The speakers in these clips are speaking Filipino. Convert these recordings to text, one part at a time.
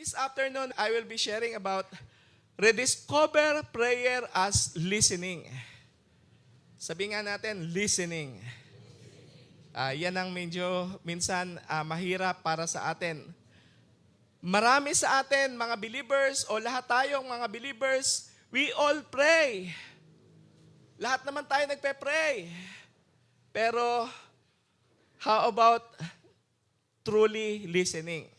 This afternoon, I will be sharing about rediscover prayer as listening. Sabi nga natin, listening. Yan ang medyo minsan mahirap para sa atin. Marami sa atin, mga believers, o lahat tayong mga believers, we all pray. Lahat naman tayo nagpe-pray. Pero, how about truly listening?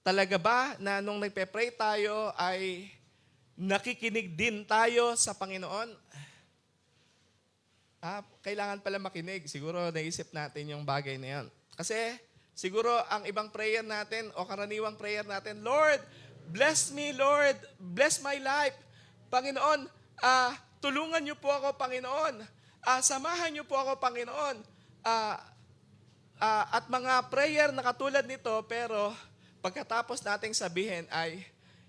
Talaga ba na nung nagpe-pray tayo ay nakikinig din tayo sa Panginoon? Kailangan pala makinig. Siguro naisip natin yung bagay na yan. Kasi siguro ang ibang prayer natin o karaniwang prayer natin, Lord, bless me, Lord. Bless my life. Panginoon, tulungan niyo po ako, Panginoon. Samahan niyo po ako, Panginoon. At mga prayer na katulad nito, pero pagkatapos nating sabihin ay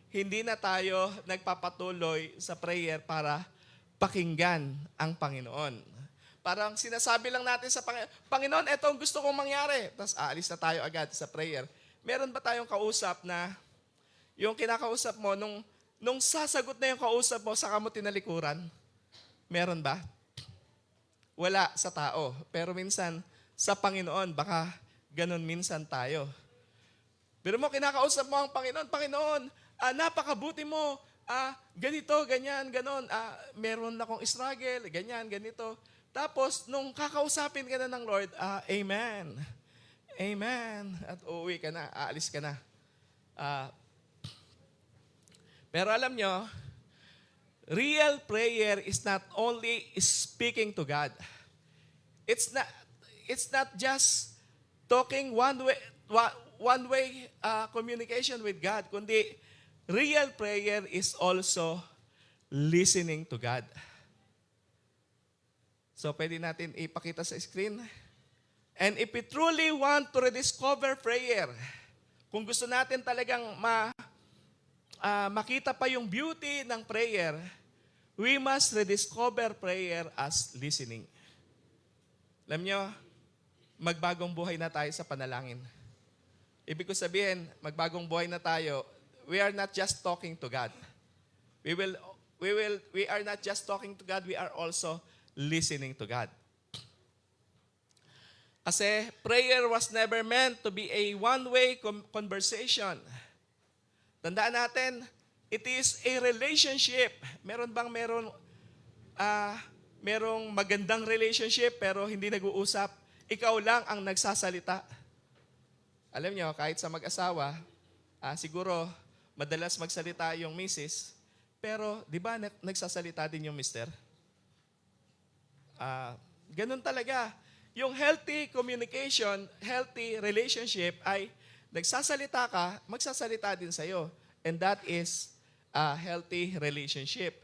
hindi na tayo nagpapatuloy sa prayer para pakinggan ang Panginoon. Parang sinasabi lang natin sa Panginoon, Panginoon, ito ang gusto kong mangyari. Tapos aalis na tayo agad sa prayer. Meron ba tayong kausap na yung kinakausap mo, nung sasagot na yung kausap mo, saka mo tinalikuran? Meron ba? Wala sa tao. Pero minsan, sa Panginoon, baka ganun minsan tayo. Pero mo, kinakausap mo ang Panginoon, Panginoon, napakabuti mo, ganito, ganyan, ganon, meron akong struggle, ganyan, ganito. Tapos, nung kakausapin ka na ng Lord, Amen. Amen. At uuwi ka na, aalis ka na. Pero alam nyo, real prayer is not only speaking to God. It's not just talking one way communication with God, kundi real prayer is also listening to God. So pwede natin ipakita sa screen. And if we truly want to rediscover prayer, kung gusto natin talagang makita pa yung beauty ng prayer, we must rediscover prayer as listening. Alam nyo, magbagong buhay na tayo sa panalangin. Ibig ko sabihin, magbagong buhay na tayo, we are not just talking to God. We are not just talking to God, we are also listening to God. Kasi prayer was never meant to be a one-way conversation. Tandaan natin, it is a relationship. Merong magandang relationship pero hindi nag-uusap. Ikaw lang ang nagsasalita. Alam nyo, kahit sa mag-asawa, siguro madalas magsalita yung misis, pero di ba nagsasalita din yung mister? Ganun talaga. Yung healthy communication, healthy relationship ay nagsasalita ka, magsasalita din sa'yo. And that is a healthy relationship.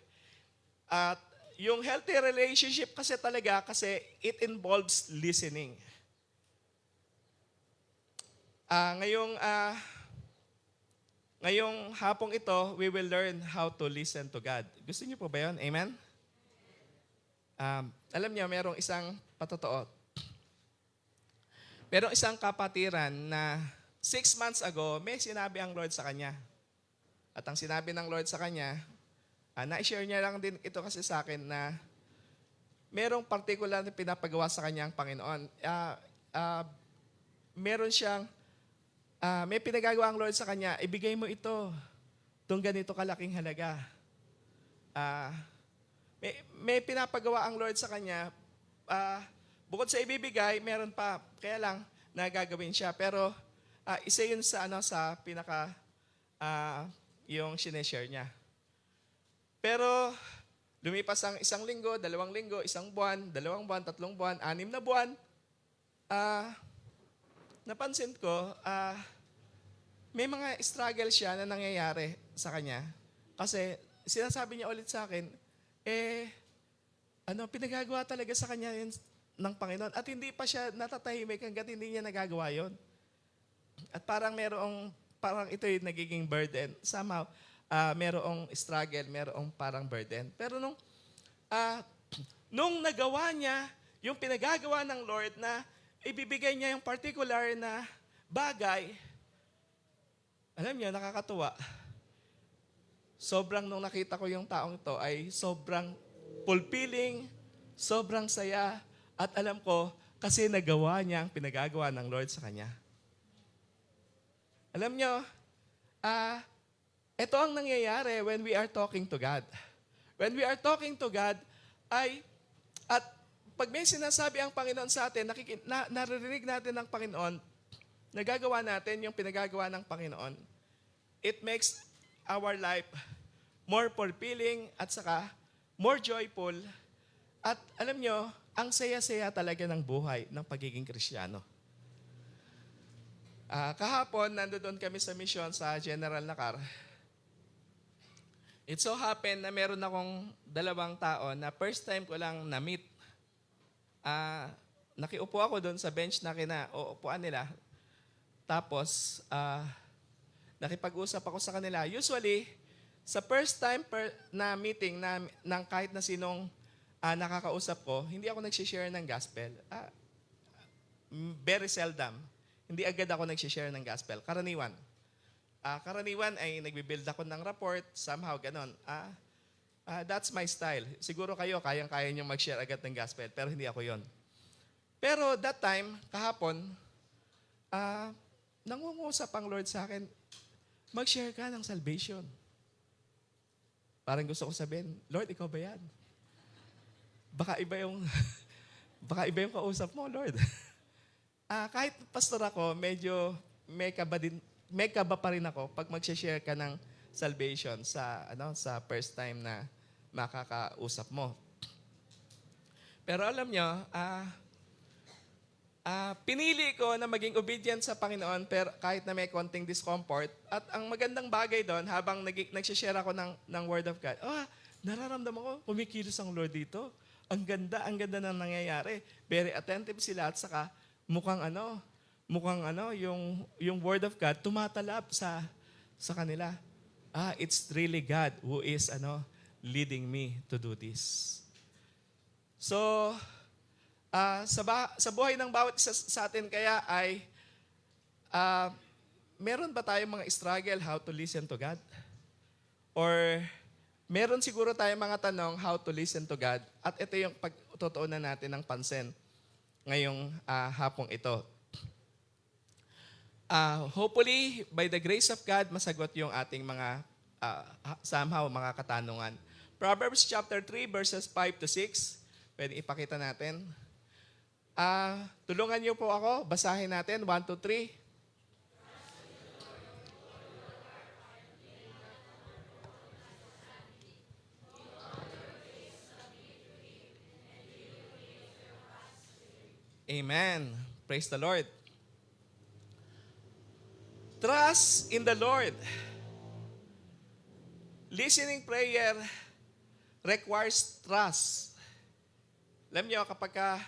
At yung healthy relationship kasi talaga, kasi it involves listening. Ngayong hapong ito, we will learn how to listen to God. Gusto niyo po ba yun? Amen? Alam niyo, merong isang patotoo. Merong isang kapatiran na 6 months ago, may sinabi ang Lord sa kanya. At ang sinabi ng Lord sa kanya, na-share niya lang din ito kasi sa akin na merong particular na pinapagawa sa kanya ang Panginoon. Meron siyang, may pinagagawa ang Lord sa kanya, ibigay mo ito, itong ganito kalaking halaga. May pinapagawa ang Lord sa kanya, bukod sa ibibigay, meron pa, kaya lang, nagagawin siya. Pero, isa yun sa pinaka, yung sineshare niya. Pero, lumipas ang 1 linggo, 2 linggo, 1 buwan, 2 buwan, 3 buwan, 6 na buwan, napansin ko, may mga struggle siya na nangyayari sa kanya. Kasi, sinasabi niya ulit sa akin, pinagagawa talaga sa kanya yun ng Panginoon. At hindi pa siya natatahimik hanggat hindi niya nagagawa yun. At parang ito yung nagiging burden. Somehow, merong struggle, merong parang burden. Pero nung nagawa niya, yung pinagagawa ng Lord na ibibigay niya yung particular na bagay, Alam niyo, nakakatuwa. Sobrang nung nakita ko yung taong ito ay sobrang fulfilling, sobrang saya, at alam ko, kasi nagawa niya ang pinagagawa ng Lord sa kanya. Alam niyo, ito ang nangyayari when we are talking to God. When we are talking to God, at pag may sinasabi ang Panginoon sa atin, naririnig natin ng Panginoon, nagagawa natin yung pinagagawa ng Panginoon, it makes our life more fulfilling at saka more joyful. At alam nyo, ang saya-saya talaga ng buhay ng pagiging Kristiyano. Kahapon, nandoon kami sa mission sa General Nakar. It so happened na meron akong 2 tao na first time ko lang na-meet. Nakiupo ako doon sa bench na kinaupuan nila. Tapos, nakipag-usap ako sa kanila. Usually, sa first time na meeting ng kahit na sinong nakakausap ko, hindi ako nagsishare ng gospel. Very seldom. Hindi agad ako nagsishare ng gospel. Karaniwan. Karaniwan ay nagbibuild ako ng report, somehow ganon. That's my style. Siguro kayo, kayang-kaya nyo mag-share agad ng gospel, pero hindi ako yon. Pero that time, kahapon, nangungusap ang Lord sa akin, mag-share ka ng salvation. Parang gusto ko sabihin, Lord, ikaw ba yan? Baka iba yung kausap mo, Lord. Kahit pastor ako, medyo may kaba pa rin ako pag mag-share ka ng salvation sa first time na makakausap mo. Pero alam nyo, pinili ko na maging obedient sa Panginoon pero kahit na may konting discomfort. At ang magandang bagay doon, habang nagsishare ako ng Word of God, nararamdaman ko, kumikilos ang Lord dito. Ang ganda ng nangyayari. Very attentive sila at saka mukhang yung Word of God tumatalab sa kanila. It's really God who is leading me to do this. So, sa buhay ng bawat isa sa atin kaya ay meron ba tayong mga struggle how to listen to God? Or meron siguro tayong mga tanong how to listen to God? At ito yung pagtutuunan natin ng pansin ngayong hapong ito. Hopefully, by the grace of God, masagot yung ating mga somehow mga katanungan. Proverbs chapter 3 verses 5 to 6. Pwede ipakita natin. Tulungan niyo po ako. Basahin natin. 1, 2, 3. Amen. Praise the Lord. Trust in the Lord. Listening prayer requires trust. Alam niyo, kapag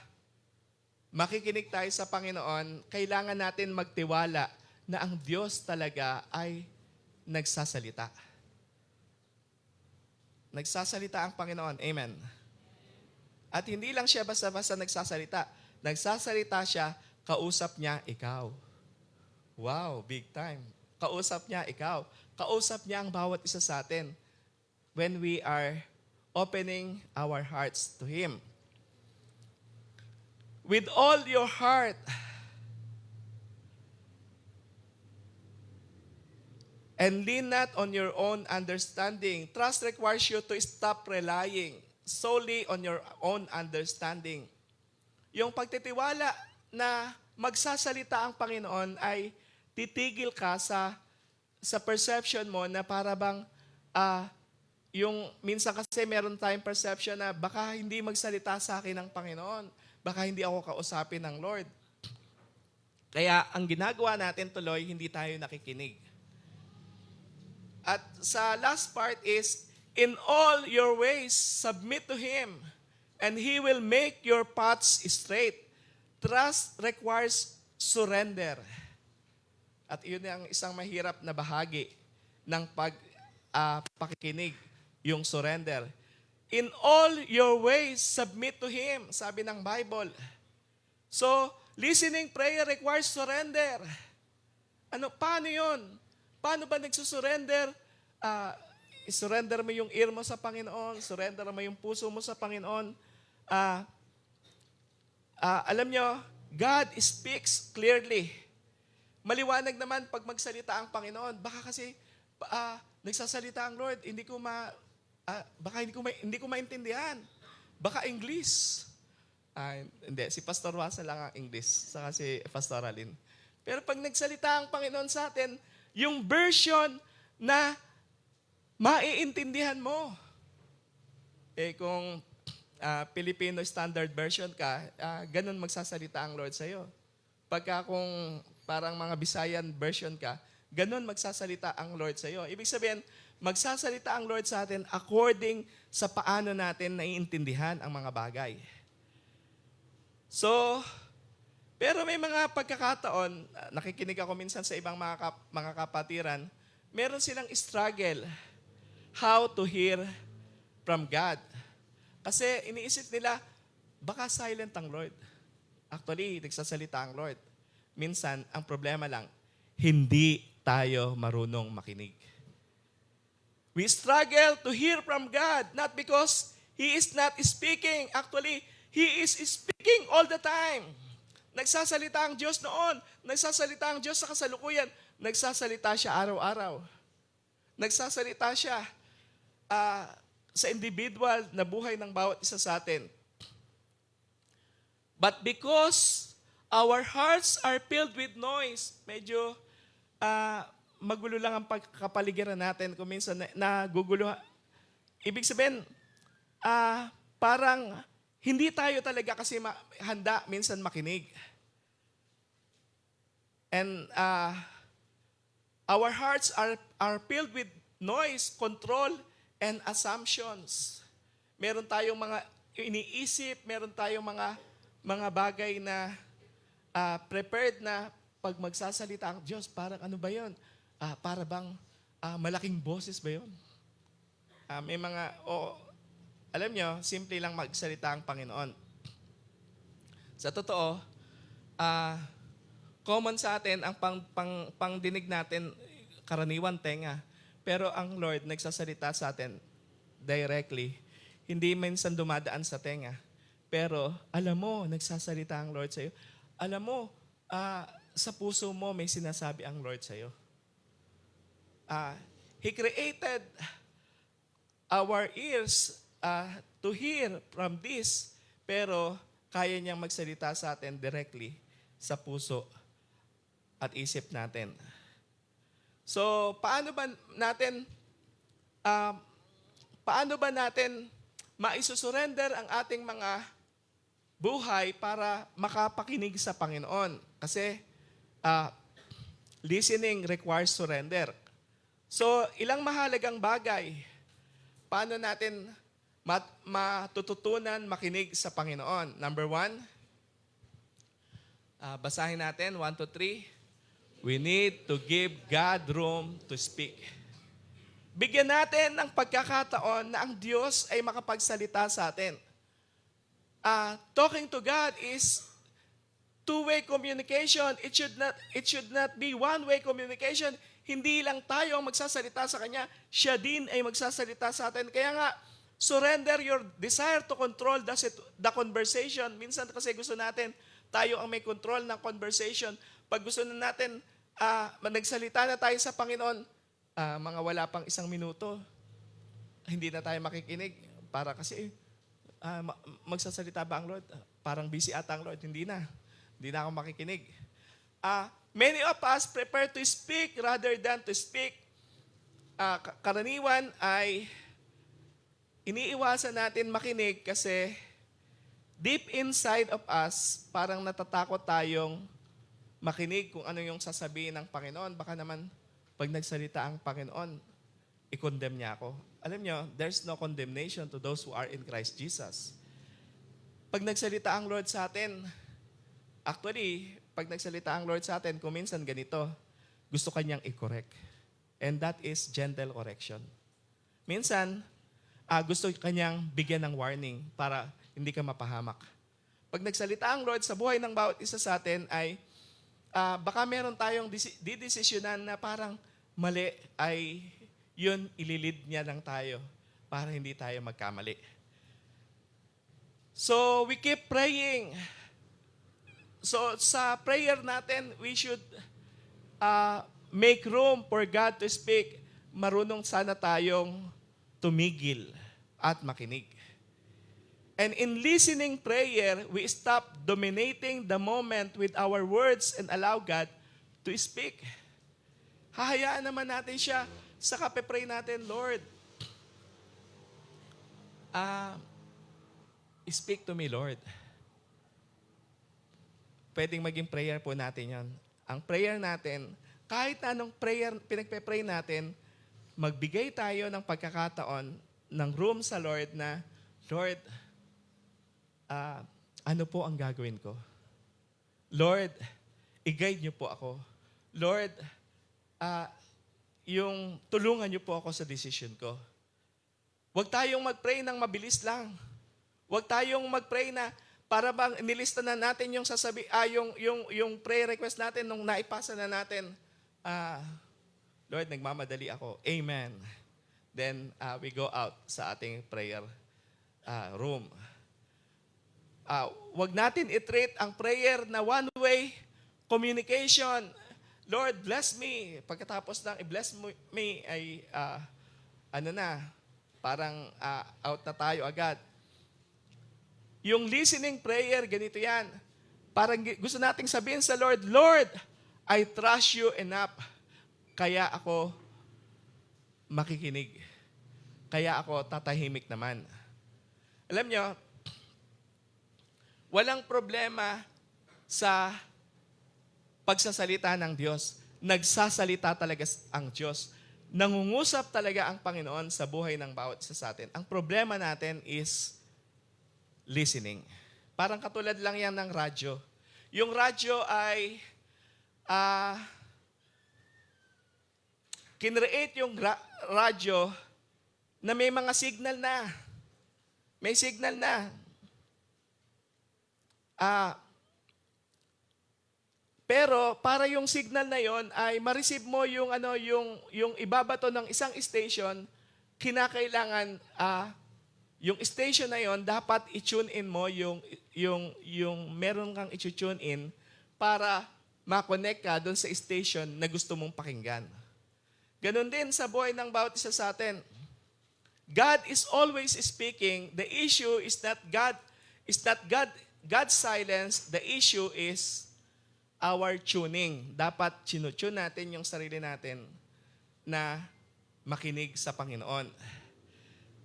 makikinig tayo sa Panginoon, kailangan natin magtiwala na ang Diyos talaga ay nagsasalita. Nagsasalita ang Panginoon. Amen. At hindi lang siya basta-basta nagsasalita. Nagsasalita siya, kausap niya ikaw. Wow, big time. Kausap niya ikaw. Kausap niya ang bawat isa sa atin when we are opening our hearts to Him. With all your heart and lean not on your own understanding. Trust requires you to stop relying solely on your own understanding. Yung pagtitiwala na magsasalita ang Panginoon ay titigil ka sa perception mo na para bang yung minsan kasi meron tayong perception na baka hindi magsalita sa akin ng Panginoon. Baka hindi ako kausapin ng Lord. Kaya ang ginagawa natin tuloy, hindi tayo nakikinig. At sa last part is, in all your ways, submit to Him, and He will make your paths straight. Trust requires surrender. At yun ang isang mahirap na bahagi ng pakikinig, yung surrender. In all your ways, submit to Him, sabi ng Bible. So, listening prayer requires surrender. Paano yun? Paano ba nagsusurrender? Surrender mo yung ear mo sa Panginoon, surrender mo yung puso mo sa Panginoon. Alam nyo, God speaks clearly. Maliwanag naman pag magsalita ang Panginoon. Baka kasi nagsasalita ang Lord, baka hindi ko maintindihan. Baka English. Hindi, si Pastor Wasa lang ang English, saka si Pastor Alin. Pero pag nagsalita ang Panginoon sa atin, yung version na maiintindihan mo. Kung Filipino Standard Version ka, ganun magsasalita ang Lord sa'yo. Pagka kung parang mga Visayan version ka, ganun magsasalita ang Lord sa'yo. Ibig sabihin, magsasalita ang Lord sa atin according sa paano natin naiintindihan ang mga bagay. So, pero may mga pagkakataon, nakikinig ako minsan sa ibang mga kapatiran, meron silang struggle how to hear from God. Kasi iniisip nila, baka silent ang Lord. Actually, nagsasalita ang Lord. Minsan, ang problema lang, hindi tayo marunong makinig. We struggle to hear from God, not because He is not speaking. Actually, He is speaking all the time. Nagsasalita ang Diyos noon. Nagsasalita ang Diyos sa kasalukuyan. Nagsasalita siya araw-araw. Nagsasalita siya sa individual na buhay ng bawat isa sa atin. But because our hearts are filled with noise, medyo magulo lang ang pagkapaligiran natin kung minsan nagugulo. Ibig sabihin, parang hindi tayo talaga kasi handa minsan makinig. And our hearts are filled with noise, control, and assumptions. Meron tayong mga iniisip, meron tayong mga bagay na prepared na pag magsasalita ang Diyos, parang ano ba yun? Para bang malaking boses ba yun? May mga, alam nyo, simple lang magsalita ang Panginoon. Sa totoo, common sa atin, ang pangdinig natin, karaniwan tenga. Pero ang Lord nagsasalita sa atin directly. Hindi minsan dumadaan sa tenga. Pero alam mo, nagsasalita ang Lord sa iyo. Alam mo, sa puso mo may sinasabi ang Lord sa iyo. He created our ears to hear from this, pero kaya niyang magsalita sa atin directly sa puso at isip natin. So, paano ba natin maisusurrender ang ating mga buhay para makapakinig sa Panginoon? Kasi listening requires surrender. So, ilang mahalagang bagay paano natin matututunan makinig sa Panginoon. Number 1, basahin natin, 1 to 3. We need to give God room to speak. Bigyan natin ng pagkakataon na ang Diyos ay makapagsalita sa atin. Talking to God is two-way communication. It should not be one-way communication. Hindi lang tayo ang magsasalita sa Kanya, siya din ay magsasalita sa atin. Kaya nga, surrender your desire to control the conversation. Minsan kasi gusto natin, tayo ang may control ng conversation. Pag gusto na natin, nagsalita na tayo sa Panginoon, mga wala pang 1 minuto, hindi na tayo makikinig. Para kasi, magsasalita ba ang Lord? Parang busy ata ang Lord. Hindi na ako makikinig. Many of us prefer to speak rather than to speak. Karaniwan ay iniiwasan natin makinig kasi deep inside of us, parang natatakot tayong makinig kung ano yung sasabihin ng Panginoon. Baka naman, pag nagsalita ang Panginoon, i-condemn niya ako. Alam nyo, there's no condemnation to those who are in Christ Jesus. Pag nagsalita ang Lord sa atin, actually, pag nagsalita ang Lord sa atin, kung minsan ganito, gusto kanyang i-correct. And that is gentle correction. Minsan, gusto kanyang bigyan ng warning para hindi ka mapahamak. Pag nagsalita ang Lord sa buhay ng bawat isa sa atin ay baka meron tayong didesisyonan na parang mali ay yun, ililid niya lang tayo para hindi tayo magkamali. So, we keep praying. So, sa prayer natin, we should make room for God to speak. Marunong sana tayong tumigil at makinig. And in listening prayer, we stop dominating the moment with our words and allow God to speak. Hahayaan naman natin siya. Saka pe-pray natin, Lord, speak to me, Lord. Pwedeng maging prayer po natin yan. Ang prayer natin, kahit anong prayer, pinagpe-pray natin, magbigay tayo ng pagkakataon, ng room sa Lord na, Lord, ano po ang gagawin ko? Lord, i-guide niyo po ako. Lord, yung tulungan niyo po ako sa decision ko. Huwag tayong mag-pray ng mabilis lang. Huwag tayong mag-pray na para bang nilista na natin yung yung prayer request natin nung naipasa na natin. Lord, nagmamadali ako. Amen. Then we go out sa ating prayer room. Huwag natin i-treat ang prayer na one-way communication. Lord, bless me. Pagkatapos ng i-bless me, ay parang out na tayo agad. Yung listening prayer, ganito yan. Parang gusto nating sabihin sa Lord, Lord, I trust you enough. Kaya ako makikinig. Kaya ako tatahimik naman. Alam nyo, walang problema sa pagsasalita ng Diyos. Nagsasalita talaga ang Diyos. Nangungusap talaga ang Panginoon sa buhay ng bawat isa sa atin. Ang problema natin is listening. Parang katulad lang yan ng radyo. Yung radyo ay kinreate yung radyo na may mga signal na. May signal na. Pero para yung signal na yon ay ma-receive mo yung yung ibabato ng isang station, kinakailangan yung station na yon dapat i-tune in mo yung meron kang i-tune in para ma-connect ka doon sa station na gusto mong pakinggan. Ganon din sa buhay ng bawat isa sa atin. God is always speaking. The issue is not God's silence. The issue is our tuning. Dapat tune natin yung sarili natin na makinig sa Panginoon.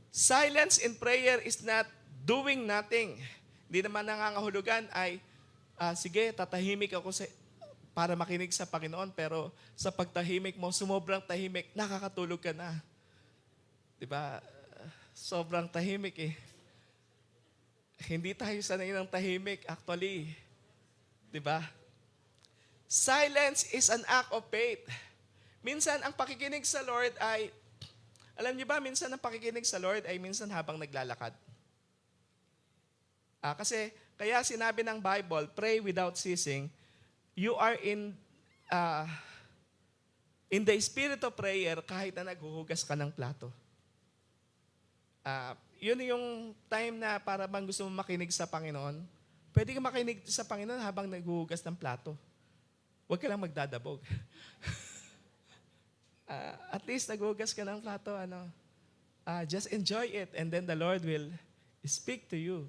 Silence in prayer is not doing nothing. Hindi naman nangangahulugan ay, sige, tatahimik ako para makinig sa Panginoon, pero sa pagtahimik mo, sumobrang tahimik, nakakatulog ka na. Diba? Sobrang tahimik eh. Hindi tayo sanay ng tahimik, actually. Diba? Silence is an act of faith. Minsan, ang pakikinig sa Lord ay, alam niyo ba, minsan ang pakikinig sa Lord ay minsan habang naglalakad. Kasi, kaya sinabi ng Bible, pray without ceasing. You are in the spirit of prayer kahit na naghuhugas ka ng plato. Yun yung time na para bang gusto mo makinig sa Panginoon. Pwede ka makinig sa Panginoon habang naghuhugas ng plato. Huwag ka lang magdadabog. At least naghugas ka ng plato, just enjoy it and then the Lord will speak to you.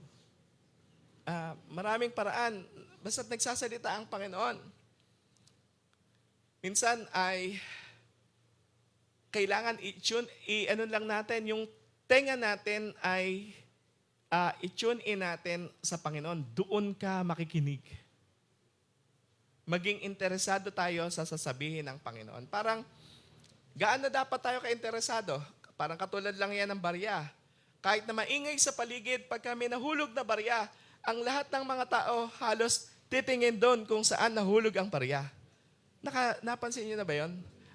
Maraming paraan, basta't nagsasalita ang Panginoon. Minsan ay kailangan i-tune, lang natin, yung tenga natin ay i-tune in natin sa Panginoon. Doon ka makikinig. Maging interesado tayo sa sasabihin ng Panginoon. Parang, gaano dapat tayo ka-interesado? Parang katulad lang yan ng barya. Kahit na maingay sa paligid, pag kami nahulog na barya, ang lahat ng mga tao halos titingin doon kung saan nahulog ang barya. Napansin niyo na ba yun?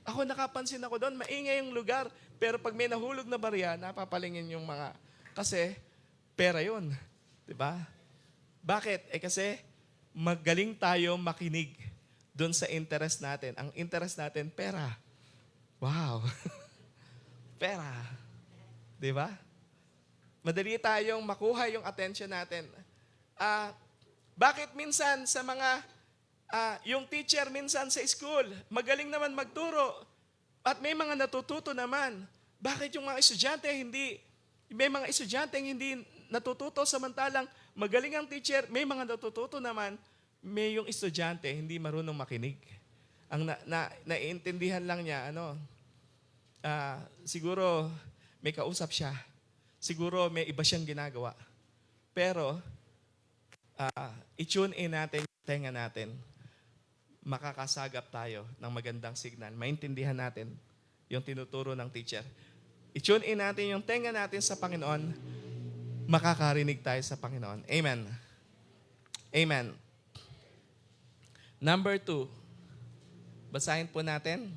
Ako nakapansin ako doon, maingay yung lugar, pero pag may nahulog na barya, napapalingin yung mga, kasi pera yun. Diba? Bakit? Kasi magaling tayo makinig doon sa interest natin. Ang interest natin, pera. Wow. Pera. Di ba? Madali tayong makuha yung attention natin. Bakit minsan sa mga, yung teacher minsan sa school, magaling naman magturo, at may mga natututo naman. Bakit yung mga estudyante may mga estudyante hindi natututo, samantalang magaling ang teacher, may mga natututo naman, may yung estudyante hindi marunong makinig. Ang naiintindihan lang niya, siguro may kausap siya. Siguro may iba siyang ginagawa. Pero, i-tune in natin yung tenga natin. Makakasagap tayo ng magandang signal. Maintindihan natin yung tinuturo ng teacher. I-tune in natin yung tenga natin sa Panginoon. Makakarinig tayo sa Panginoon. Amen. Amen. Number 2. Basahin po natin.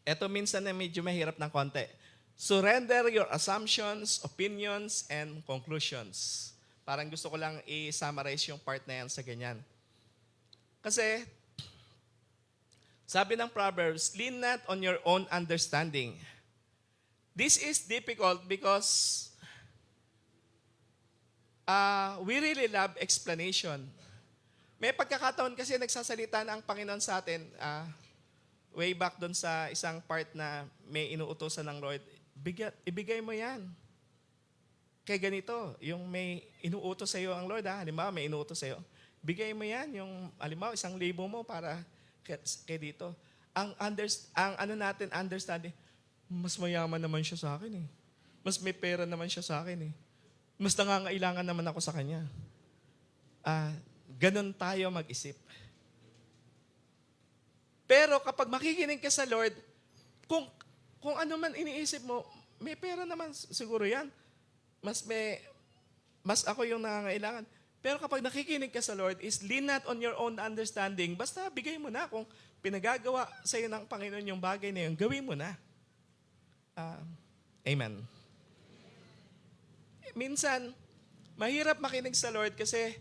Ito minsan na medyo mahirap ng konti. Surrender your assumptions, opinions, and conclusions. Parang gusto ko lang i-summarize yung part na yan sa ganyan. Kasi, sabi ng Proverbs, lean not on your own understanding. This is difficult because we really love explanation. May pagkakataon kasi nagsasalita na ang Panginoon sa atin, way back doon sa isang part na may inuutosan ng Lord, ibigay mo yan. Kaya ganito, yung may inuutos sa iyo ang Lord, halimbawa may inuutos sa iyo, bigay mo yan, yung halimbawa 1,000 mo para kay dito. Ang understanding, mas mayaman naman siya sa akin eh. Mas may pera naman siya sa akin eh. Mas nangangailangan naman ako sa kanya. Ganon tayo mag-isip. Pero kapag makikinig ka sa Lord, kung ano man iniisip mo, may pera naman siguro yan. Mas ako yung nangangailangan. Pero kapag nakikinig ka sa Lord, is lean not on your own understanding. Basta bigay mo na. Kung pinagagawa sa iyo ng Panginoon yung bagay na yun, gawin mo na. Amen. Minsan, mahirap makinig sa Lord kasi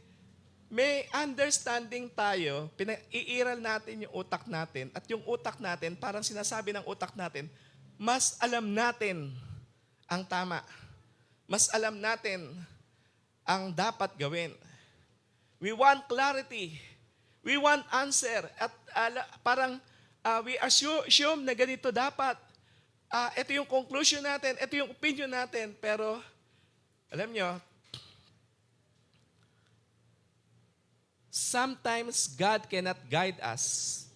may understanding tayo, iiral natin yung utak natin, at yung utak natin, parang sinasabi ng utak natin, mas alam natin ang tama. Mas alam natin ang dapat gawin. We want clarity. We want answer. At parang we assume na ganito dapat. Ito yung conclusion natin, ito yung opinion natin, pero alam nyo, sometimes God cannot guide us.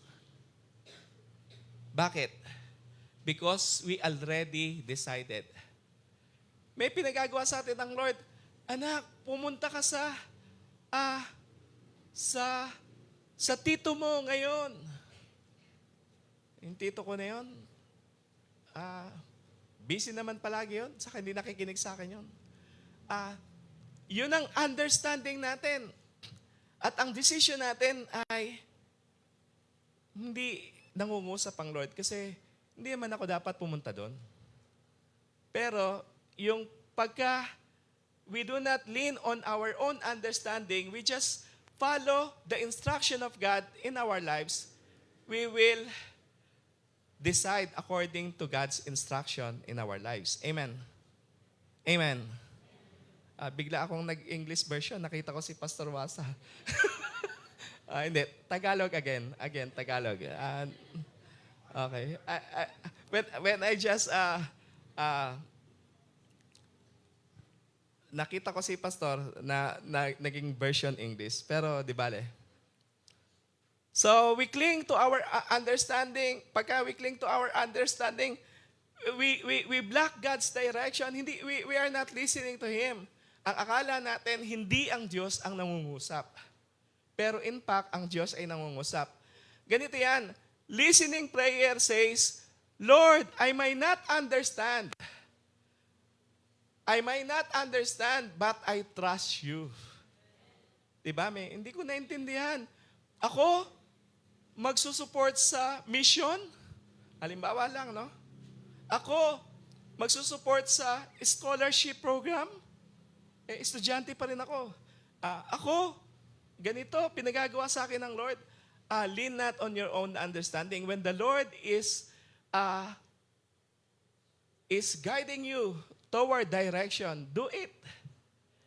Bakit? Because we already decided. May pinagagawa sa atin ng Lord, anak, pumunta ka sa tito mo ngayon. Yung tito ko na yun, busy naman palagi yun, saka hindi nakikinig sa akin yun. Yun ang understanding natin. At ang decision natin ay hindi nangungusap ang Lord kasi hindi naman ako dapat pumunta doon. Pero yung pagka we do not lean on our own understanding, we just follow the instruction of God in our lives, we will decide according to God's instruction in our lives. Amen. Amen. Bigla akong nag-English version. Nakita ko si Pastor Wasa. Hindi. Tagalog again. Again, Tagalog. Okay. When I just nakita ko si Pastor na naging version English. Pero di bale. So, we cling to our understanding. Pagka we cling to our understanding, we block God's direction. We are not listening to Him. Ang akala natin, hindi ang Diyos ang nangungusap. Pero in fact, ang Diyos ay nangungusap. Ganito yan. Listening prayer says, Lord, I may not understand. I may not understand, but I trust you. Diba? Hindi ko naintindihan. Ako, magsusupport sa mission. Halimbawa lang, no? Ako, magsusupport sa scholarship program. Estudyante pa rin ako. Ako, ganito, pinagagawa sa akin ng Lord. Lean not on your own understanding. When the Lord is guiding you toward direction, do it.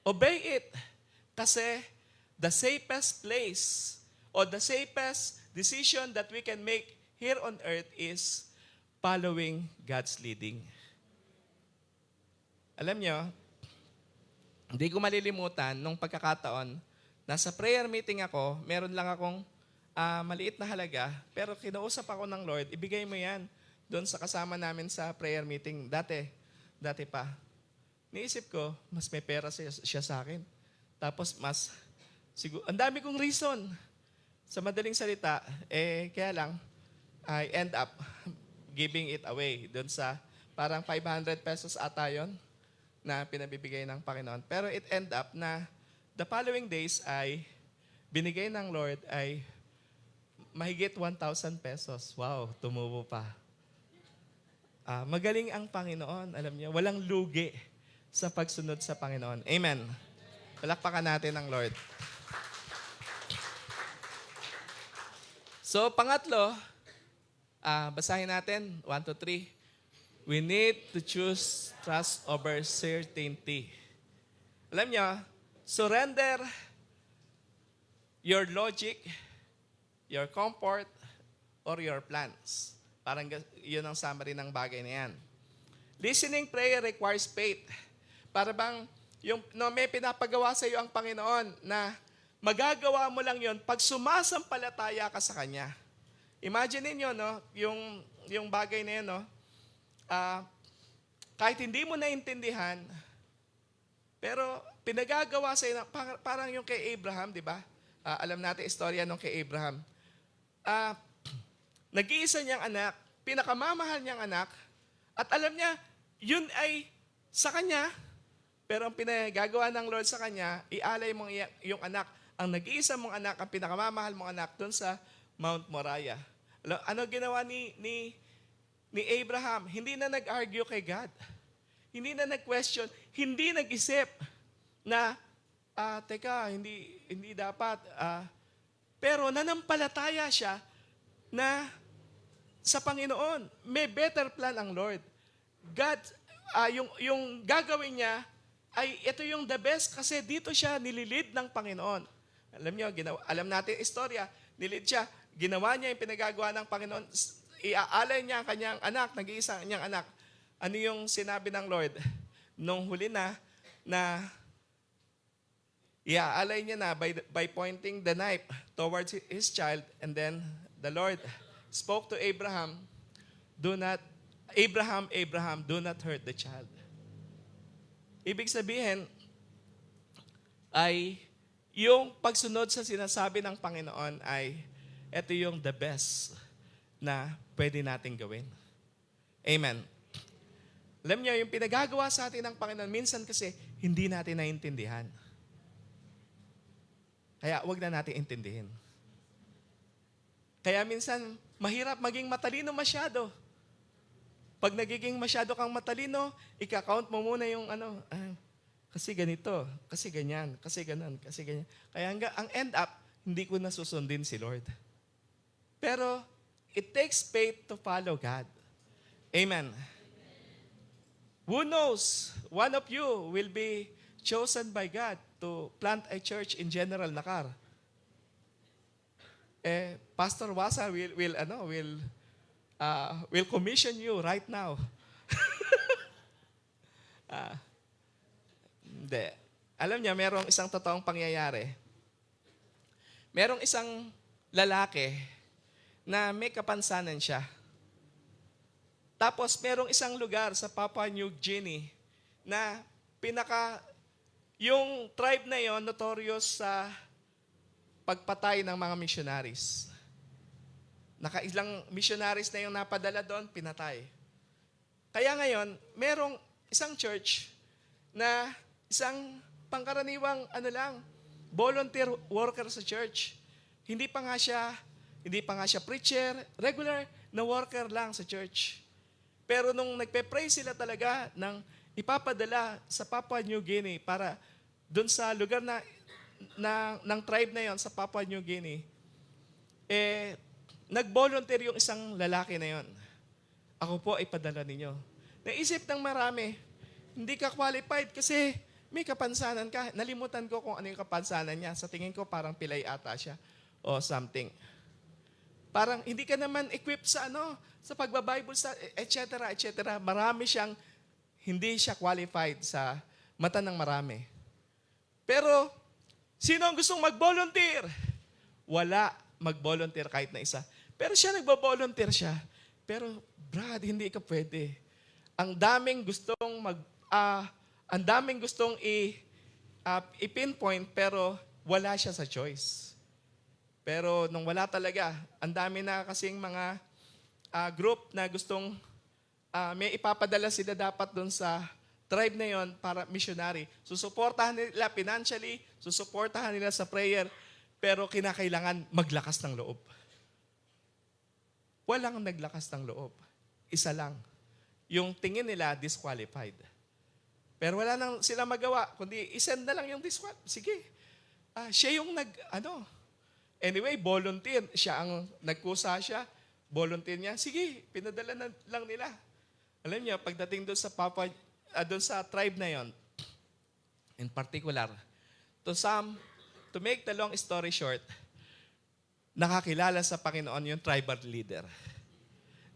Obey it. Kasi the safest place or the safest decision that we can make here on earth is following God's leading. Alam nyo, hindi ko malilimutan nung pagkakataon, nasa prayer meeting ako, meron lang akong maliit na halaga, pero kinausap ako ng Lord, ibigay mo yan doon sa kasama namin sa prayer meeting. Dati pa. Niisip ko, mas may pera siya sa akin. Tapos siguro, ang dami kong reason. Sa madaling salita, kaya lang, I end up giving it away doon sa parang 500 pesos ata yun na pinabibigay ng Panginoon. Pero it end up na the following days ay binigay ng Lord ay mahigit 1,000 pesos. Wow, tumubo pa. Magaling ang Panginoon. Alam niyo, walang lugi sa pagsunod sa Panginoon. Amen. Palakpakan natin ang Lord. So, pangatlo, basahin natin, 1 to 3. We need to choose trust over certainty. Alam niyo, surrender your logic, your comfort, or your plans. Parang yun ang summary ng bagay na yan. Listening prayer requires faith. Para bang may pinapagawa sa iyo ang Panginoon na magagawa mo lang yon pag sumasampalataya ka sa Kanya. Imagine niyo, no, yung bagay na yun, no, kahit hindi mo naintindihan, pero pinagagawa sa iyo, parang yung kay Abraham, di ba? Alam natin istorya nung kay Abraham. Nag-iisa niyang anak, pinakamamahal niyang anak, at alam niya, yun ay sa kanya, pero ang pinagagawa ng Lord sa kanya, ialay mo yung anak, ang nag-iisa mong anak, ang pinakamamahal mong anak, doon sa Mount Moriah. Ano ginawa ni Abraham? Hindi na nag-argue kay God. Hindi na nag-question, hindi nag-isip na, teka, hindi dapat. Pero nanampalataya siya na sa Panginoon, may better plan ang Lord. God, yung gagawin niya, ay ito yung the best kasi dito siya nililid ng Panginoon. Alam niyo, alam natin istorya, nilid siya, ginawa niya yung pinagagawa ng Panginoon, iaalay niya ang kanyang anak, nag-iisa niyang anak. Ano yung sinabi ng Lord? Nung huli na iaalay niya na by pointing the knife towards his child, and then the Lord spoke to Abraham, Abraham, do not hurt the child. Ibig sabihin, ay yung pagsunod sa sinasabi ng Panginoon ay ito yung the best na pwede nating gawin. Amen. Alam niyo, yung pinagagawa sa atin ng Panginoon, minsan kasi hindi natin naintindihan. Kaya wag na natin intindihin. Kaya minsan, mahirap maging matalino masyado. Pag nagiging masyado kang matalino, ika-count mo muna yung kasi ganito, kasi ganyan, kasi ganon, kasi ganyan. Kaya ang end up, hindi ko nasusundin si Lord. Pero, it takes faith to follow God. Amen. Who knows, one of you will be chosen by God to plant a church in General Nakar. Pastor Wasa will commission you right now. Hindi. Alam niya, merong isang totoong pangyayari. Merong isang lalaki na may kapansanan siya. Tapos merong isang lugar sa Papua New Guinea na yung tribe na yon notorious sa pagpatay ng mga missionaries. Nakailang missionaries na yung napadala doon, pinatay. Kaya ngayon, merong isang church na isang pangkaraniwang volunteer worker sa church. Hindi pa nga siya preacher, regular na worker lang sa church. Pero nung nagpe-pray sila talaga ng ipapadala sa Papua New Guinea para doon sa lugar na ng tribe na yon sa Papua New Guinea, nag-volunteer yung isang lalaki na yon. Ako po ay padala ninyo. Naisip ng marami, hindi ka qualified kasi may kapansanan ka. Nalimutan ko kung ano yung kapansanan niya. Sa tingin ko parang pilay ata siya o something. Parang hindi ka naman equipped sa pagbabible, etc., etc. Marami siyang, hindi siya qualified sa mata ng marami. Pero, sino ang gustong mag-volunteer? Wala mag-volunteer kahit na isa. Pero siya, nagbo-volunteer siya. Pero, Brad, hindi ka pwede. Ang daming gustong i-pinpoint, pero wala siya sa choice. Pero nung wala talaga, ang dami na kasing mga group na gustong may ipapadala sila dapat doon sa tribe na yon para missionary. Susuportahan nila financially, susuportahan nila sa prayer, pero kinakailangan maglakas ng loob. Walang naglakas ng loob. Isa lang. Yung tingin nila, disqualified. Pero wala nang sila magawa, kundi isend na lang yung disqualified. Sige. Siya yung Anyway, volunteer. Siya ang nagkusa siya. Volunteer niya. Sige, pinadala na lang nila. Alam niyo, pagdating doon sa doon sa tribe na yon, in particular, to make the long story short, nakakilala sa Panginoon yung tribal leader.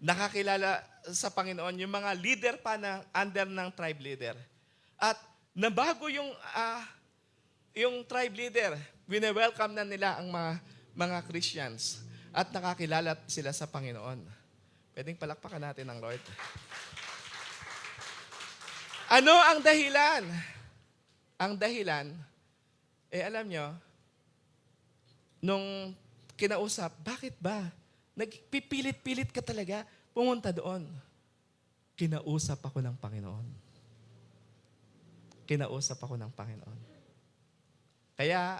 Nakakilala sa Panginoon yung mga leader pa na under ng tribe leader. At nabago yung tribe leader. Wine-welcome na nila ang mga Christians. At nakakilala sila sa Panginoon. Pwedeng palakpakan natin ang Lord. Ano ang dahilan? Ang dahilan, alam nyo, nung kinausap, bakit ba? Nagpipilit-pilit ka talaga pumunta doon. Kinausap ako ng Panginoon. Kinausap ako ng Panginoon. Kaya,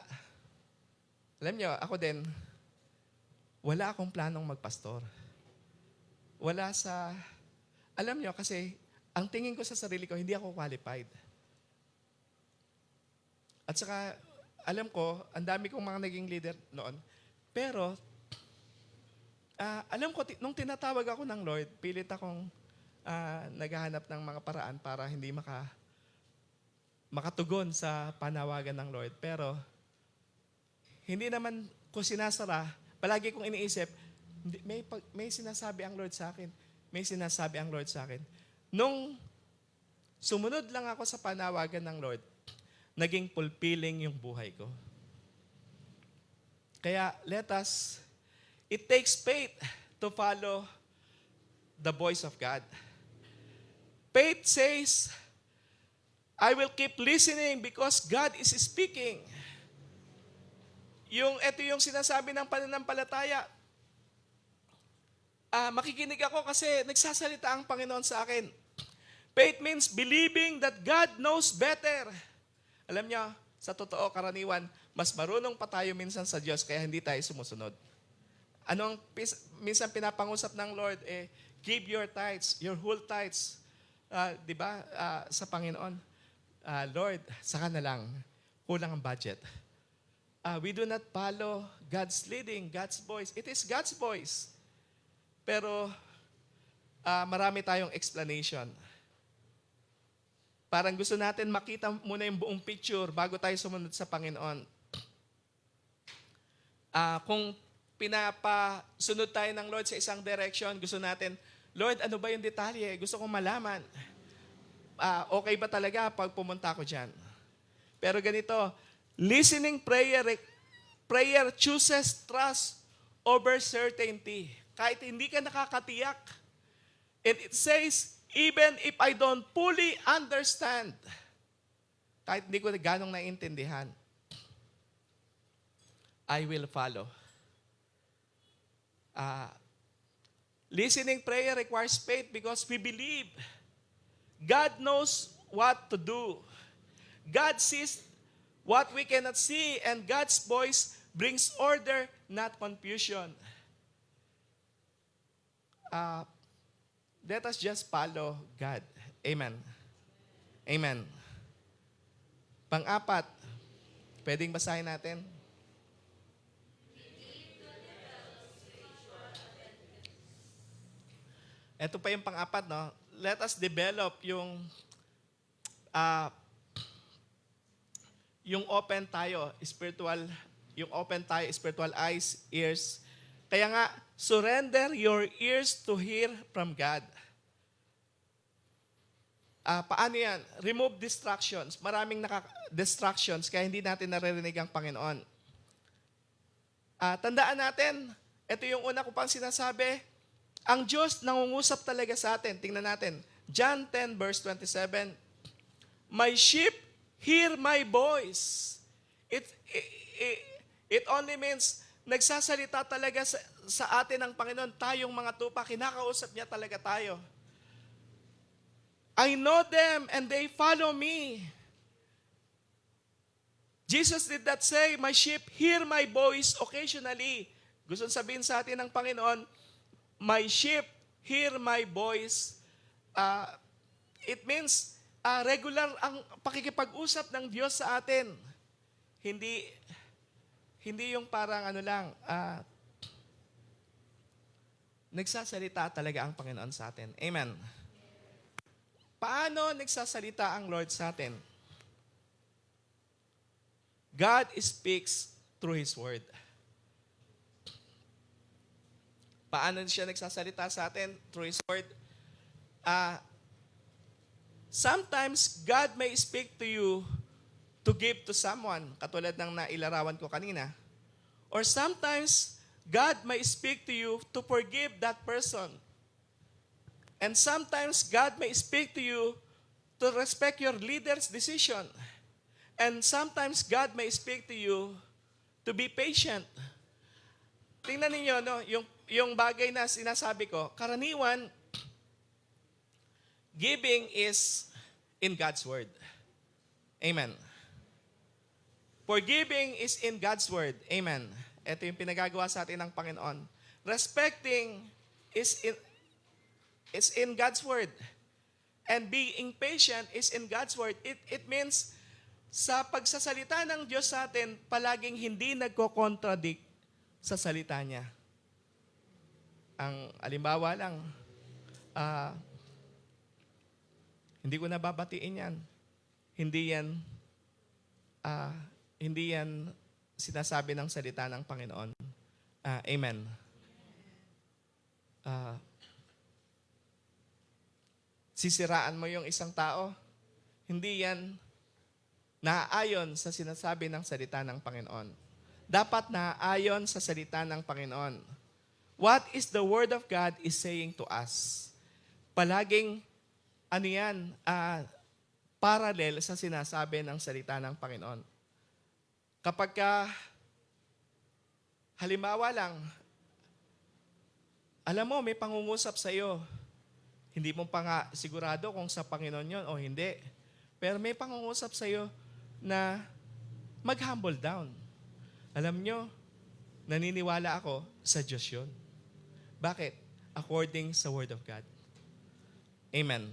alam nyo, ako din, wala akong planong magpastor. Alam nyo, kasi, ang tingin ko sa sarili ko, hindi ako qualified. At saka, alam ko, ang dami kong mga naging leader noon. Pero, alam ko, nung tinatawag ako ng Lord, pilit akong naghahanap ng mga paraan para hindi makatugon sa panawagan ng Lord. Pero, hindi naman ko sinasara. Palagi kong iniisip, may sinasabi ang Lord sa akin. May sinasabi ang Lord sa akin. Nung sumunod lang ako sa panawagan ng Lord, naging fulfilling yung buhay ko. Kaya, it takes faith to follow the voice of God. Faith says, I will keep listening because God is speaking. Ito yung sinasabi ng pananampalataya. Makikinig ako kasi nagsasalita ang Panginoon sa akin. Faith means believing that God knows better. Alam niyo, sa totoo, karaniwan, mas marunong pa tayo minsan sa Diyos kaya hindi tayo sumusunod. Anong minsan pinapangusap ng Lord, give your tithes, your whole tithes, di ba, sa Panginoon. Lord, saka na lang, kulang ang budget. We do not follow God's leading, God's voice. It is God's voice. Pero, marami tayong explanation. Parang gusto natin makita muna yung buong picture bago tayo sumunod sa Panginoon. Kung pinapasunod tayo ng Lord sa isang direction, gusto natin, Lord, ano ba yung detalye? Gusto kong malaman. Okay ba talaga pag pumunta ko dyan? Pero ganito, listening prayer chooses trust over certainty. Kahit hindi ka nakakatiyak. And it says, even if I don't fully understand, kahit hindi ko ganong naiintindihan, I will follow. Listening prayer requires faith because we believe God knows what to do. God sees what we cannot see, and God's voice brings order, not confusion. Let us just follow God. Amen. Amen. Pang-apat, Pwedeng basahin natin? Ito pa yung pang-apat, no? Let us develop ah, yung open tayo, spiritual eyes, ears. Kaya nga, surrender your ears to hear from God. Paano yan? Remove distractions. Maraming distractions kaya hindi natin naririnig ang Panginoon. Tandaan natin, ito yung una ko pang sinasabi, ang Diyos nangungusap talaga sa atin. Tingnan natin. John 10 verse 27, my sheep hear my voice. It only means nagsasalita talaga sa atin ang Panginoon. Tayong mga tupa, kinakausap niya talaga tayo. I know them and they follow me. Jesus did not say, my sheep hear my voice occasionally. Gusto sabihin sa atin ng Panginoon, my sheep hear my voice. It means regular ang pakikipag-usap ng Diyos sa atin. Hindi yung parang nagsasalita talaga ang Panginoon sa atin. Amen. Paano nagsasalita ang Lord sa atin? God speaks through His Word. Paano siya nagsasalita sa atin? Through His Word. Sometimes, God may speak to you to give to someone, katulad ng nailarawan ko kanina. Or sometimes, God may speak to you to forgive that person. And sometimes, God may speak to you to respect your leader's decision. And sometimes, God may speak to you to be patient. Tingnan ninyo, no, yung bagay na sinasabi ko, karaniwan, giving is in God's Word. Amen. Forgiving is in God's Word. Amen. Ito yung pinagagawa sa atin ng Panginoon. Respecting is in God's Word. And being patient is in God's Word. It means, sa pagsasalita ng Diyos sa atin, palaging hindi nagko-contradict sa salita niya. Ang alimbawa lang, hindi ko nababatiin yan. Hindi yan sinasabi ng salita ng Panginoon. Amen. Sisiraan mo yung isang tao, hindi yan naaayon sa sinasabi ng salita ng Panginoon. Dapat naaayon sa salita ng Panginoon. What is the Word of God is saying to us? Palaging, parallel sa sinasabi ng salita ng Panginoon. Kapag halimbawa lang, alam mo, may pangungusap sa iyo. Hindi mo pa nga sigurado kung sa Panginoon yon o hindi. Pero may pangungusap sa iyo na mag-humble down. Alam nyo, naniniwala ako sa Diyos yun. Bakit? According sa Word of God. Amen.